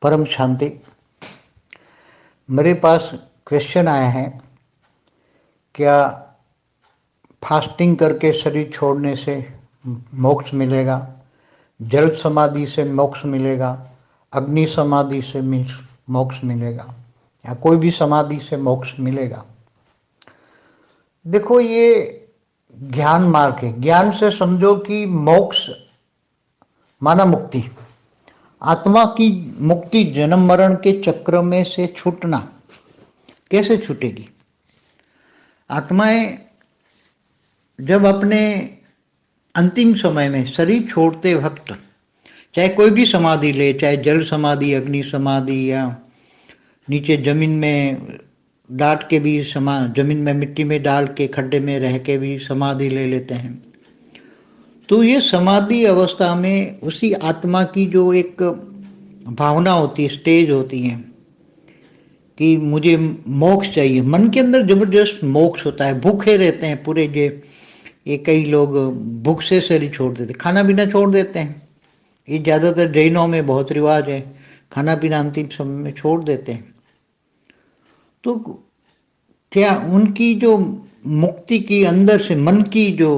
परम शांति। मेरे पास क्वेश्चन आए हैं, क्या फास्टिंग करके शरीर छोड़ने से मोक्ष मिलेगा, जल समाधि से मोक्ष मिलेगा, अग्नि समाधि से मोक्ष मिलेगा, या कोई भी समाधि से मोक्ष मिलेगा? देखो, ये ज्ञान मार्ग है। ज्ञान से समझो कि मोक्ष माना मुक्ति, आत्मा की मुक्ति, जन्म मरण के चक्र में से छूटना। कैसे छूटेगी? आत्माएं जब अपने अंतिम समय में शरीर छोड़ते वक्त, चाहे कोई भी समाधि ले, चाहे जल समाधि, अग्नि समाधि, या नीचे जमीन में डाट के भी जमीन में मिट्टी में डाल के खड्डे में रह के भी समाधि ले लेते हैं, तो ये समाधि अवस्था में उसी आत्मा की जो एक भावना होती है, स्टेज होती है कि मुझे मोक्ष चाहिए। मन के अंदर जबरदस्त मोक्ष होता है। भूखे रहते हैं पूरे ये कई लोग भूख से शरीर छोड़ देते, खाना पीना छोड़ देते हैं। ये ज़्यादातर जैनों में बहुत रिवाज है, खाना पीना अंतिम समय में छोड़ देते हैं। तो क्या उनकी जो मुक्ति की अंदर से मन की जो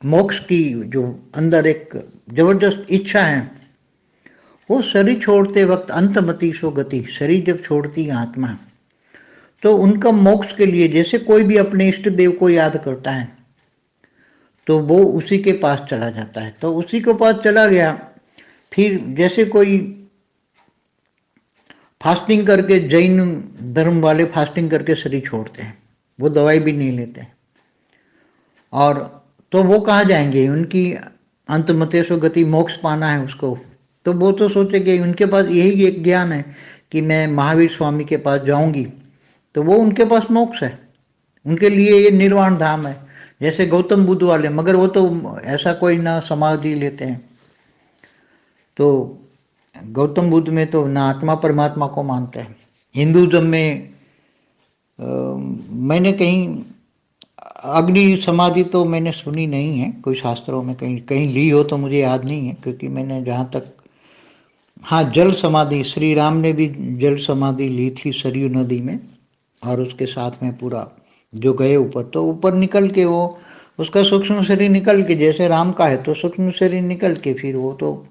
मोक्ष की जो अंदर एक जबरदस्त इच्छा है, वो शरीर छोड़ते वक्त अंतमति सो गति, शरीर जब छोड़ती है आत्मा, तो उनका मोक्ष के लिए जैसे कोई भी अपने इष्ट देव को याद करता है तो वो उसी के पास चला जाता है। तो उसी के पास चला गया, फिर जैसे कोई फास्टिंग करके, जैन धर्म वाले फास्टिंग करके शरीर छोड़ते हैं, वो दवाई भी नहीं लेते हैं, और तो वो कहाँ जाएंगे? उनकी अंतमतेषु गति, मोक्ष पाना है उसको, तो वो तो सोचेंगे, उनके पास यही एक ज्ञान है कि मैं महावीर स्वामी के पास जाऊंगी, तो वो उनके पास मोक्ष है, उनके लिए ये निर्वाण धाम है। जैसे गौतम बुद्ध वाले, मगर वो तो ऐसा कोई ना समाधि लेते हैं। तो गौतम बुद्ध में तो ना आत्मा परमात्मा को मानते हैं। हिंदुज़म में मैंने कहीं अग्नि समाधि तो मैंने सुनी नहीं है, कोई शास्त्रों में कहीं कहीं ली हो तो मुझे याद नहीं है, क्योंकि मैंने जहाँ तक, हाँ, जल समाधि, श्री राम ने भी जल समाधि ली थी सरयू नदी में, और उसके साथ में पूरा जो गए ऊपर, तो ऊपर निकल के वो उसका सूक्ष्म शरीर निकल के, जैसे राम का है तो सूक्ष्म शरीर निकल के फिर वो तो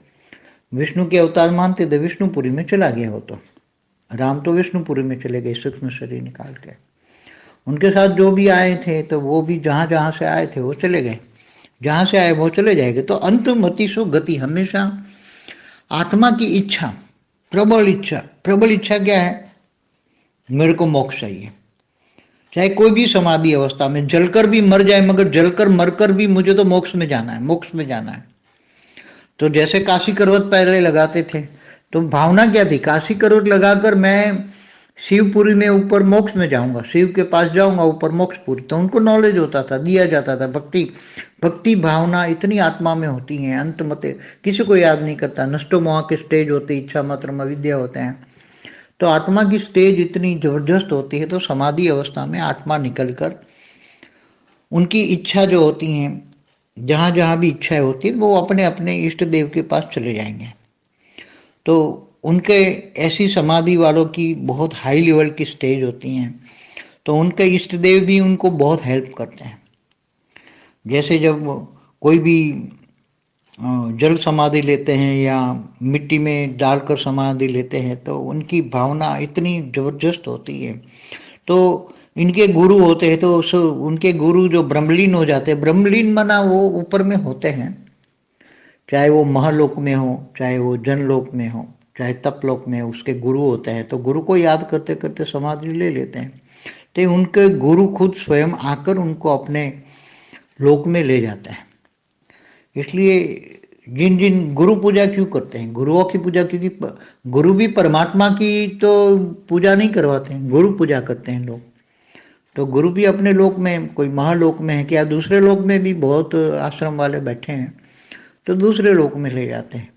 विष्णु के अवतार मानते थे, विष्णुपुरी में चला गया। वो तो राम तो विष्णुपुरी में चले गए सूक्ष्म शरीर निकाल के। उनके साथ जो भी आए थे तो वो भी जहाँ जहाँ से आए थे वो चले गए, जहाँ से आए वो चले जाएंगे। तो अंतमति सो गति, हमेशा आत्मा की इच्छा, प्रबल इच्छा। प्रबल इच्छा क्या है? मेरे को मोक्ष चाहिए। चाहे कोई भी समाधि अवस्था में जलकर भी मर जाए, मगर जलकर मरकर भी मुझे तो मोक्ष में जाना है, मोक्ष में जाना है। तो जैसे काशी करवट पहले लगाते थे, तो भावना क्या थी? काशी करवट लगाकर मैं शिवपुरी में ऊपर मोक्ष में जाऊंगा, शिव के पास जाऊंगा ऊपर मोक्षपुरी। तो उनको नॉलेज होता था, दिया जाता था। भक्ति भावना इतनी आत्मा में होती है, अंत मते किसी को याद नहीं करता। नष्टो मोह के स्टेज होती, इच्छा मात्र अविद्या होते हैं। तो आत्मा की स्टेज इतनी जबरदस्त होती है, तो समाधि अवस्था में आत्मा निकलकर उनकी इच्छा जो होती हैं, जहाँ जहाँ भी इच्छाएं होती है, वो अपने अपने इष्ट देव के पास चले जाएंगे। तो उनके ऐसी समाधि वालों की बहुत हाई लेवल की स्टेज होती हैं, तो उनके इष्ट देव भी उनको बहुत हेल्प करते हैं। जैसे जब कोई भी जल समाधि लेते हैं या मिट्टी में डालकर समाधि लेते हैं, तो उनकी भावना इतनी जबरदस्त होती है। तो इनके गुरु होते हैं, तो उनके गुरु जो ब्रह्मलीन हो जाते हैं, ब्रह्मलीन माना वो ऊपर में होते हैं, चाहे वो महलोक में हो, चाहे वो जनलोक में हो, चाहे तपलोक में, उसके गुरु होते हैं। तो गुरु को याद करते करते समाधि ले लेते हैं, तो उनके गुरु खुद स्वयं आकर उनको अपने लोक में ले जाते हैं। इसलिए जिन जिन गुरु पूजा क्यों करते हैं, गुरुओं की पूजा, क्योंकि गुरु भी परमात्मा की तो पूजा नहीं करवाते हैं, गुरु पूजा करते हैं लोग। तो गुरु भी अपने लोक में, कोई महालोक में है क्या, दूसरे लोक में भी बहुत आश्रम वाले बैठे हैं, तो दूसरे लोक में ले जाते हैं।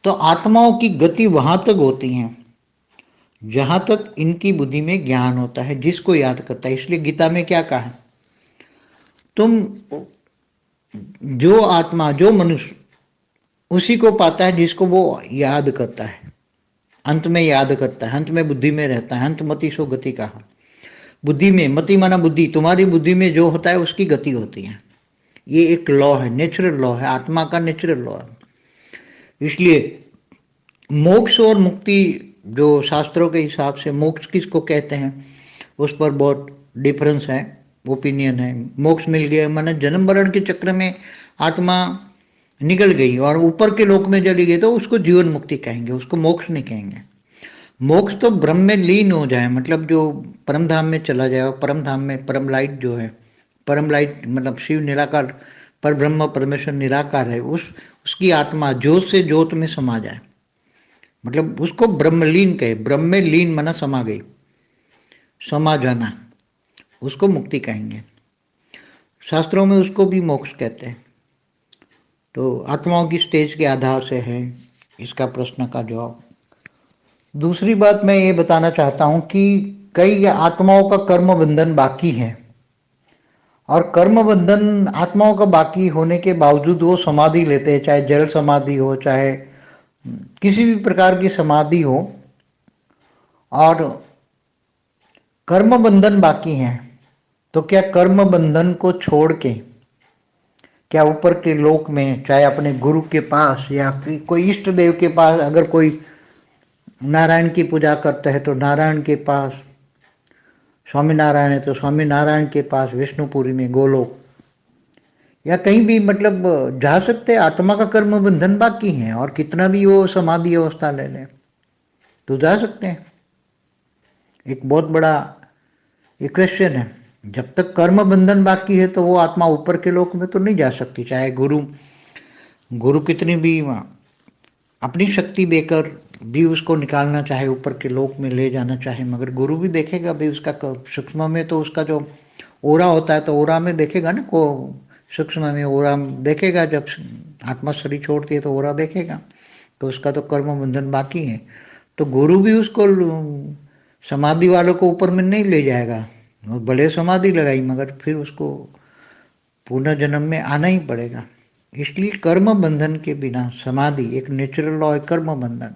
तो आत्माओं की गति वहां तक होती है जहां तक इनकी बुद्धि में ज्ञान होता है, जिसको याद करता है। इसलिए गीता में क्या कहा है? तुम जो आत्मा, जो मनुष्य उसी को पाता है जिसको वो याद करता है, अंत में याद करता है, अंत में बुद्धि में रहता है। अंत मति सो गति कहा। बुद्धि में, मति माना बुद्धि, तुम्हारी बुद्धि में जो होता है उसकी गति होती है। ये एक लॉ है, नेचुरल लॉ है, आत्मा का नेचुरल लॉ है। इसलिए मोक्ष और मुक्ति, जो शास्त्रों के हिसाब से मोक्ष किसको कहते हैं उस पर बहुत डिफरेंस है, ओपिनियन है। मोक्ष मिल गया माने जन्म मरण के चक्र में आत्मा निकल गई और ऊपर के लोक में चली गई तो उसको जीवन मुक्ति कहेंगे, उसको मोक्ष नहीं कहेंगे। मोक्ष तो ब्रह्म में लीन हो जाए, मतलब जो परम धाम में चला जाए, और परम धाम में परम लाइट जो है, परम लाइट मतलब शिव निराकार, पर ब्रह्म परमेश्वर निराकार है, उसकी आत्मा ज्योत से ज्योत में समा जाए, मतलब उसको ब्रह्मलीन कहे। ब्रह्म में लीन माना समा गई, समा जाना, उसको मुक्ति कहेंगे। शास्त्रों में उसको भी मोक्ष कहते हैं। तो आत्माओं की स्टेज के आधार से है इसका प्रश्न का जवाब। दूसरी बात मैं ये बताना चाहता हूं कि कई आत्माओं का कर्म बंधन बाकी है, और कर्म बंधन आत्माओं का बाकी होने के बावजूद वो समाधि लेते हैं, चाहे जल समाधि हो, चाहे किसी भी प्रकार की समाधि हो, और कर्म बंधन बाकी है। तो क्या कर्म बंधन को छोड़ के क्या ऊपर के लोक में, चाहे अपने गुरु के पास या कोई इष्ट देव के पास, अगर कोई नारायण की पूजा करता है तो नारायण के पास, स्वामी नारायण है तो स्वामी नारायण के पास, विष्णुपुरी में गोलोक, या कहीं भी मतलब जा सकते हैं। आत्मा का कर्म बंधन बाकी है, और कितना भी वो समाधि अवस्था ले ले तो जा सकते हैं। एक बहुत बड़ा ये क्वेश्चन है। जब तक कर्म बंधन बाकी है तो वो आत्मा ऊपर के लोक में तो नहीं जा सकती, चाहे गुरु गुरु कितनी भी अपनी शक्ति देकर भी उसको निकालना चाहे, ऊपर के लोक में ले जाना चाहे, मगर गुरु भी देखेगा भी उसका सूक्ष्म में, तो उसका जो ओरा होता है तो ओरा में देखेगा ना, को सूक्ष्म में ओरा देखेगा, जब आत्मा शरीर छोड़ती है तो ओरा देखेगा, तो उसका तो कर्म बंधन बाकी है। तो गुरु भी उसको समाधि वालों को ऊपर में नहीं ले जाएगा, और बड़े समाधि लगाई, मगर फिर उसको पुनर्जन्म में आना ही पड़ेगा। इसलिए कर्म बंधन के बिना समाधि एक नेचुरल लॉ है, कर्म बंधन,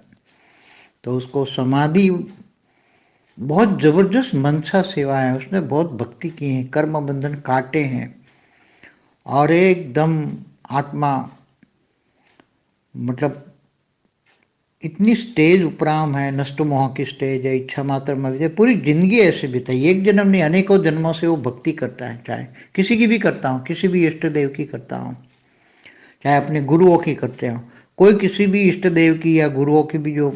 तो उसको समाधि बहुत जबरदस्त मनसा सेवा है, उसने बहुत भक्ति की है, कर्म बंधन काटे हैं, और एकदम आत्मा मतलब इतनी स्टेज उपराम है, नष्ट मोह की स्टेज है, इच्छा मात्र में पूरी जिंदगी ऐसे बिताई, एक जन्म नहीं अनेकों जन्मों से वो भक्ति करता है, चाहे किसी की भी करता हूँ, किसी भी इष्ट देव की करता हूँ, चाहे अपने गुरुओं की करते हो, कोई किसी भी इष्ट देव की या गुरुओं की भी, जो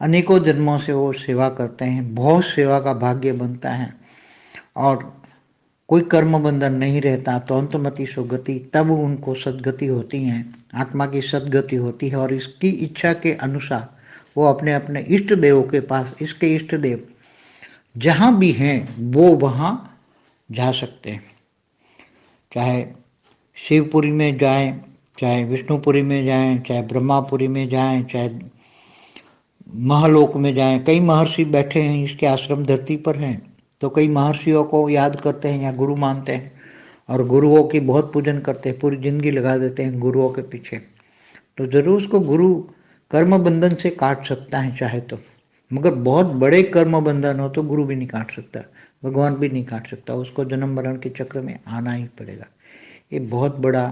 अनेकों जन्मों से वो सेवा करते हैं, बहुत सेवा का भाग्य बनता है, और कोई कर्म बंधन नहीं रहता, तो अंतमति सुगति, तब उनको सदगति होती है, आत्मा की सदगति होती है, और इसकी इच्छा के अनुसार वो अपने अपने इष्ट देवों के पास, इसके इष्ट देव जहाँ भी हैं वो वहाँ जा सकते हैं, चाहे शिवपुरी में जाएं, चाहे विष्णुपुरी में जाएं, चाहे ब्रह्मापुरी में जाएं, चाहे महलोक में जाएं। कई महर्षि बैठे हैं इसके आश्रम धरती पर हैं, तो कई महर्षियों को याद करते हैं या गुरु मानते हैं, और गुरुओं की बहुत पूजन करते हैं, पूरी जिंदगी लगा देते हैं गुरुओं के पीछे। तो जरूर उसको गुरु कर्म बंधन से काट सकता है चाहे तो, मगर बहुत बड़े कर्म बंधन हो तो गुरु भी नहीं काट सकता, भगवान भी नहीं काट सकता, उसको जन्म मरण के चक्र में आना ही पड़ेगा। ये बहुत बड़ा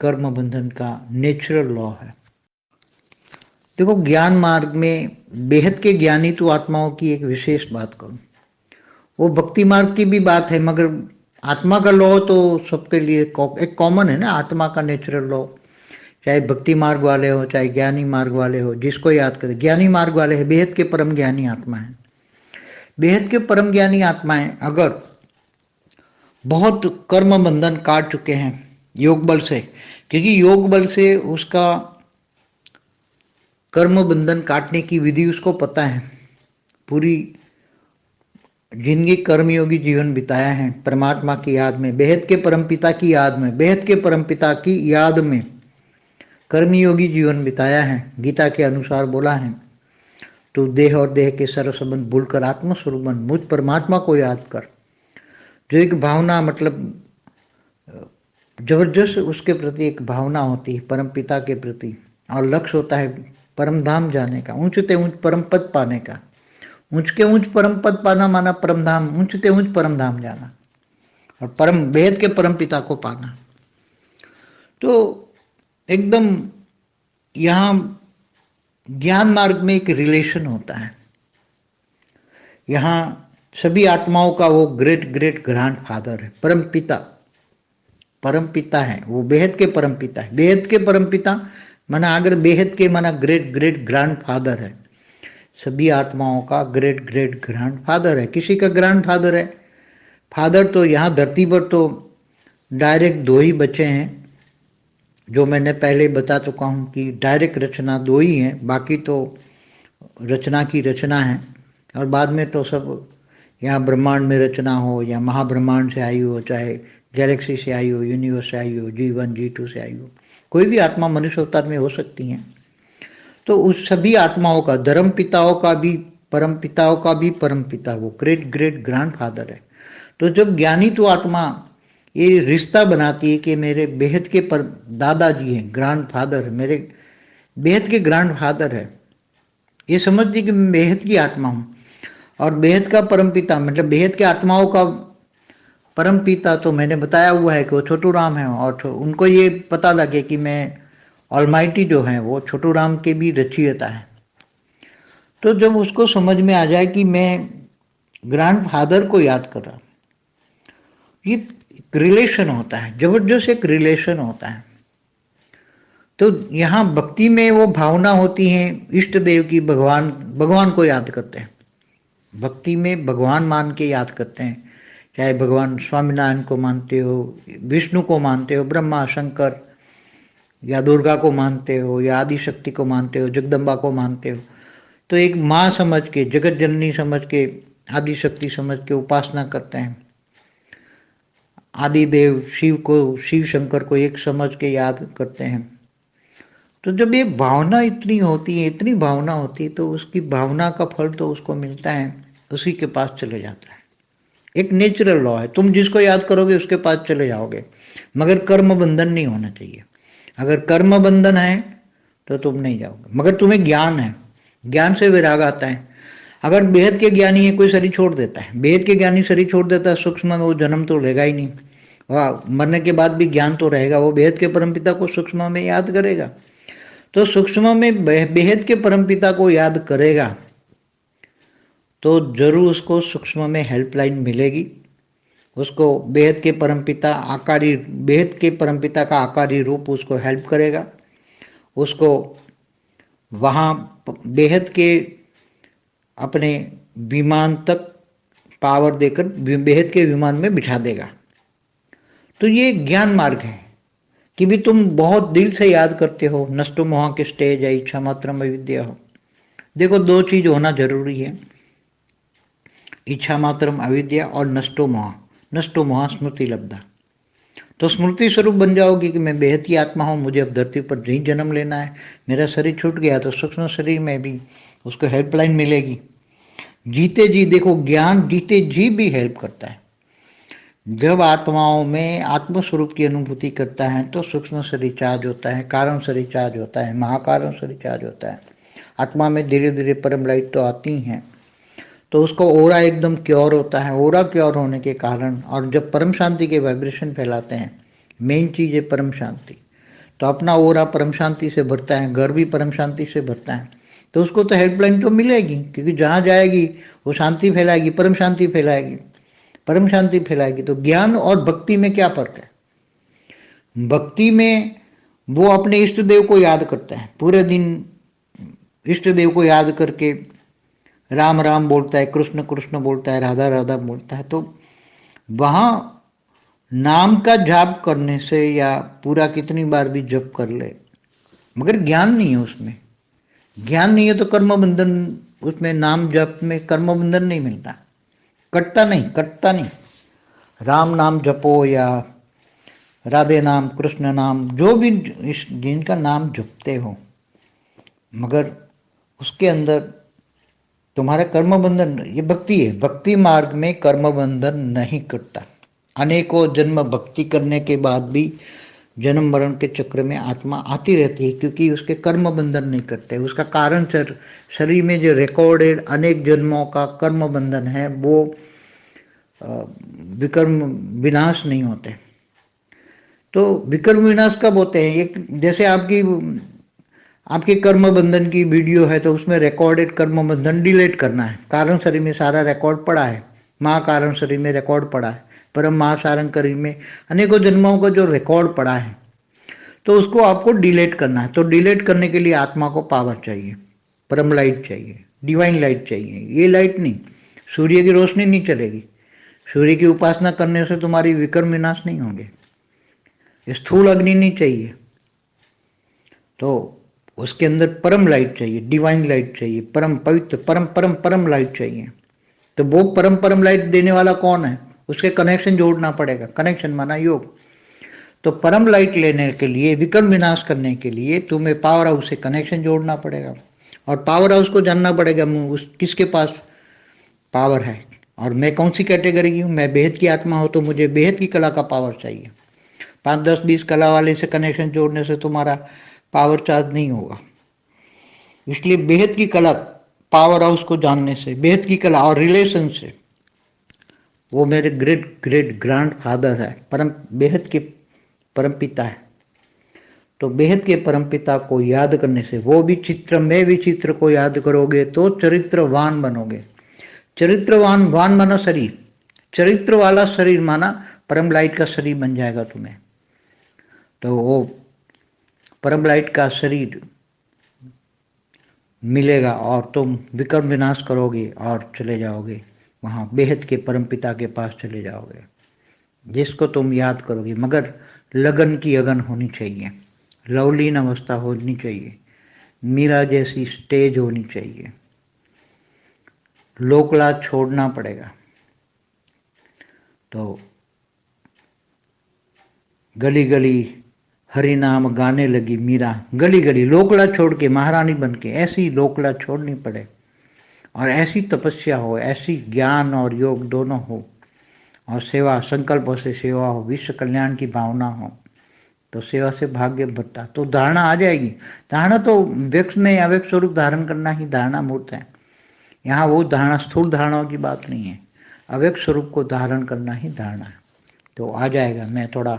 कर्म बंधन का नेचुरल लॉ है। देखो, ज्ञान मार्ग में बेहद के ज्ञानी तो आत्माओं की एक विशेष बात करूं, वो भक्ति मार्ग की भी बात है, मगर आत्मा का लॉ तो सबके लिए एक कॉमन है ना, आत्मा का नेचुरल लॉ, चाहे भक्ति मार्ग वाले हो, चाहे ज्ञानी मार्ग वाले हो, जिसको याद करें। ज्ञानी मार्ग वाले हैं, बेहद के परम ज्ञानी आत्मा है, बेहद के परम ज्ञानी आत्माएं अगर बहुत कर्म बंधन काट चुके हैं योग बल से, क्योंकि योग बल से उसका कर्म बंधन काटने की विधि उसको पता है, पूरी जिंदगी कर्मयोगी जीवन बिताया है परमात्मा की याद में, बेहद के परमपिता की याद में, बेहद के परमपिता की याद में कर्मयोगी जीवन बिताया है, गीता के अनुसार बोला है, तो देह और देह के सर्व संबंध भूलकर आत्मस्वरूप बन, मुझ परमात्मा को याद कर। जो एक भावना, मतलब जबरदस्त उसके प्रति एक भावना होती है परमपिता के प्रति, और लक्ष्य होता है परम धाम जाने का, ऊंचते ऊंच परम पद पाने का। ऊंच के ऊंच परम पद पाना माना परम धाम, ऊंचते ऊंच परम धाम जाना और परम वेद के परम पिता को पाना। तो एकदम यहाँ ज्ञान मार्ग में एक रिलेशन होता है। यहाँ सभी आत्माओं का वो ग्रेट ग्रेट ग्रैंड फादर है, परम पिता, परम पिता है वो, बेहद के परम पिता है। बेहद के परम पिता माना अगर बेहद के माना ग्रेट ग्रेट ग्रैंड फादर है, सभी आत्माओं का ग्रेट ग्रेट ग्रैंड फादर है। किसी का ग्रैंड फादर है, फादर तो यहाँ धरती पर तो डायरेक्ट दो ही बचे हैं, जो मैंने पहले बता चुका हूँ कि डायरेक्ट रचना दो ही हैं, बाकी तो रचना की रचना है। और बाद में तो सब यहाँ ब्रह्मांड में रचना हो या महाब्रह्मांड से आई हो, चाहे गैलेक्सी से आई हो, यूनिवर्स से आई हो, G1 G2 से आई हो, कोई भी आत्मा मनुष्य अवतार में हो सकती हैं। तो उस सभी आत्माओं का, धर्म पिताओं का भी परम पिताओं का भी परम पिता वो ग्रेट ग्रेट ग्रैंड फादर है। तो जब ज्ञानी तो आत्मा ये रिश्ता बनाती है कि मेरे बेहद के पर दादाजी हैं, ग्रैंड फादर है, मेरे बेहद के ग्रैंड फादर है, ये समझती कि मैं बेहद की आत्मा हूँ। और बेहद का परम पिता मतलब बेहद के आत्माओं का परम पिता तो मैंने बताया हुआ है कि वो छोटू राम है। और उनको ये पता लगे कि मैं ऑलमाइटी जो है वो छोटू राम के भी रचयिता है। तो जब उसको समझ में आ जाए कि मैं ग्रैंड फादर को याद कर रहा, ये रिलेशन होता है, जबरदस्त एक रिलेशन होता है। तो यहाँ भक्ति में वो भावना होती है इष्ट देव की, भगवान भगवान को याद करते हैं, भक्ति में भगवान मान के याद करते हैं। चाहे भगवान स्वामीनारायण को मानते हो, विष्णु को मानते हो, ब्रह्मा शंकर या दुर्गा को मानते हो, या आदि शक्ति को मानते हो, जगदम्बा को मानते हो, तो एक माँ समझ के, जगत जननी समझ के, आदि शक्ति समझ के उपासना करते हैं। आदि देव शिव को, शिव शंकर को एक समझ के याद करते हैं। तो जब ये भावना इतनी होती है, इतनी भावना होती है, तो उसकी भावना का फल तो उसको मिलता है, उसी के पास चले जाता है। एक नेचुरल लॉ है, तुम जिसको याद करोगे उसके पास चले जाओगे, मगर कर्म बंधन नहीं होना चाहिए। अगर कर्म बंधन है तो तुम नहीं जाओगे, मगर तुम्हें ज्ञान है, ज्ञान से विराग आता है। अगर बेहद के ज्ञानी है, कोई शरीर छोड़ देता है, बेहद के ज्ञानी शरीर छोड़ देता है, सूक्ष्म में वो जन्म तो लेगा ही नहीं, वाह, मरने के बाद भी ज्ञान तो रहेगा, वो बेहद के परमपिता को सूक्ष्म में याद करेगा। तो सूक्ष्म में बेहद के परमपिता को याद करेगा तो जरूर उसको सूक्ष्म में हेल्पलाइन मिलेगी, उसको बेहद के परमपिता आकारी, बेहद के परमपिता का आकारी रूप उसको हेल्प करेगा, उसको वहाँ बेहद के अपने विमान तक पावर देकर बेहद के विमान में बिठा देगा। तो ये ज्ञान मार्ग है कि भी तुम बहुत दिल से याद करते हो, नष्टो मोह के स्टेज है, इच्छा मात्रम अविद्या हो। देखो दो चीज होना जरूरी है, इच्छा मात्रम अविद्या और नष्टो मोह। नष्टो मोह स्मृति लब्धा, तो स्मृति स्वरूप बन जाओगी कि मैं बेहद की आत्मा हूँ, मुझे अब धरती पर नहीं जन्म लेना है, मेरा शरीर छूट गया तो सूक्ष्म शरीर में भी उसको हेल्पलाइन मिलेगी। जीते जी देखो, ज्ञान जीते जी भी हेल्प करता है। जब आत्माओं में आत्मस्वरूप की अनुभूति करता है तो सूक्ष्म शरीर चार्ज होता है, कारण शरीर चार्ज होता है, महाकारण शरीर चार्ज होता है, आत्मा में धीरे धीरे परम लाइट तो आती हैं, तो उसको ओरा एकदम क्योर होता है। ओरा क्योर होने के कारण, और जब परम शांति के वाइब्रेशन फैलाते हैं, मेन चीज़ है परम शांति, तो अपना ओरा परम शांति से भरता है, घर भी परम शांति से भरता है, तो उसको तो हेल्पलाइन तो मिलेगी, क्योंकि जहाँ जाएगी वो शांति फैलाएगी, परम शांति फैलाएगी, परम शांति फैलाएगी। तो ज्ञान और भक्ति में क्या फर्क है? भक्ति में वो अपने इष्ट देव को याद करता है, पूरे दिन इष्ट देव को याद करके राम राम बोलता है, कृष्ण कृष्ण बोलता है, राधा राधा बोलता है। तो वहाँ नाम का जाप करने से या पूरा कितनी बार भी जप कर ले, मगर ज्ञान नहीं है उसमें, ज्ञान नहीं है तो कर्म बंधन, उसमें नाम जप में कर्म बंधन नहीं मिलता, कटता नहीं। राम नाम जपो या राधे नाम, कृष्ण नाम, जो भी जिनका नाम जपते हो, मगर उसके अंदर तुम्हारा कर्म बंधन, ये भक्ति है। भक्ति मार्ग में कर्म बंधन नहीं कटता। अनेकों जन्म भक्ति करने के बाद भी जन्म मरण के चक्र में आत्मा आती रहती है, क्योंकि उसके कर्म बंधन नहीं करते। उसका कारण शरीर में जो रिकॉर्डेड अनेक जन्मों का कर्म बंधन है वो विकर्म विनाश नहीं होते। तो विकर्म विनाश कब होते हैं? एक जैसे आपकी कर्म बंधन की वीडियो है तो उसमें रिकॉर्डेड कर्म बंधन डिलीट करना है। कारण शरीर में सारा रिकॉर्ड पड़ा है, महाकारण शरीर में रिकॉर्ड पड़ा है, परम महासारण शरीर में अनेकों जन्मों का जो रिकॉर्ड पड़ा है, तो उसको आपको डिलीट करना है। तो डिलीट करने के लिए आत्मा को पावर चाहिए, परम लाइट चाहिए, डिवाइन लाइट चाहिए। ये लाइट नहीं, सूर्य की रोशनी नहीं चलेगी। सूर्य की उपासना करने से तुम्हारी विकर्म विनाश नहीं होंगे। स्थूल अग्नि नहीं चाहिए, तो उसके अंदर परम लाइट चाहिए, डिवाइन लाइट चाहिए, परम पवित्र परम परम परम लाइट चाहिए। तो वो परम परम लाइट देने वाला कौन है? उसके कनेक्शन जोड़ना पड़ेगा। कनेक्शन माना योग। तो परम लाइट लेने के लिए, विकर्म विनाश करने के लिए तुम्हें पावर हाउस से कनेक्शन जोड़ना पड़ेगा, और पावर हाउस को जानना पड़ेगा उस किसके पास पावर है। और मैं कौन सी कैटेगरी की हूँ? मैं बेहद की आत्मा हूँ, तो मुझे बेहद की कला का पावर चाहिए। 5, 10, 20 कला वाले से कनेक्शन जोड़ने से तुम्हारा पावर चार्ज नहीं होगा। इसलिए बेहद की कला, पावर हाउस को जानने से, बेहद की कला और रिलेशन से, वो मेरे ग्रेट ग्रेट ग्रैंड फादर है, परम बेहद के परम पिता है। तो बेहद के परम पिता को याद करने से, वो भी चित्र में भी चित्र को याद करोगे तो चरित्रवान बनोगे। चरित्रवान, वान माना शरीर, चरित्र वाला शरीर माना परम लाइट का शरीर बन जाएगा तुम्हें। तो वो परम लाइट का शरीर मिलेगा और तुम विकर्म विनाश करोगे और चले जाओगे वहाँ बेहद के परम पिता के पास चले जाओगे, जिसको तुम याद करोगे। मगर लगन की अगन होनी चाहिए, लवलीन अवस्था होनी चाहिए, मीरा जैसी स्टेज होनी चाहिए। लोकलाज छोड़ना पड़ेगा। तो गली गली हरि नाम गाने लगी मीरा, गली गली लोकलाज छोड़ के महारानी बन के ऐसी लोकलाज छोड़नी पड़े, और ऐसी तपस्या हो, ऐसी ज्ञान और योग दोनों हो, और सेवा संकल्पों से सेवा हो, विश्व कल्याण की भावना हो, तो सेवा से भाग्य बढ़ता। तो धारणा आ जाएगी। धारणा तो व्यक्त में अव्यक्त स्वरूप धारण करना ही धारणा मूर्त है। यहाँ वो धारणा स्थूल धारणाओं की बात नहीं है, अव्यक्त स्वरूप को धारण करना ही धारणा है। तो आ जाएगा। मैं थोड़ा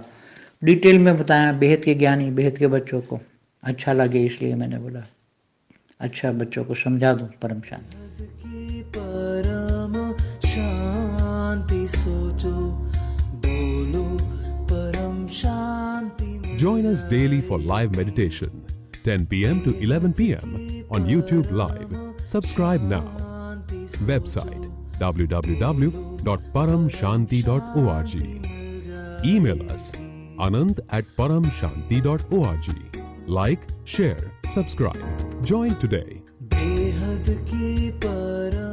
डिटेल में बताया बेहद के ज्ञानी, बेहद के बच्चों को अच्छा लगे, इसलिए मैंने बोला अच्छा बच्चों को समझा दूं परम शांति। परम शांति सोचो, बोलो परम शांति। Join us daily for live meditation, 10 p.m. to 11 p.m. on YouTube Live. Subscribe now. Website www.paramshanti.org. Email us anand@paramshanti.org. Like, share, subscribe. Join today. बेहद की परम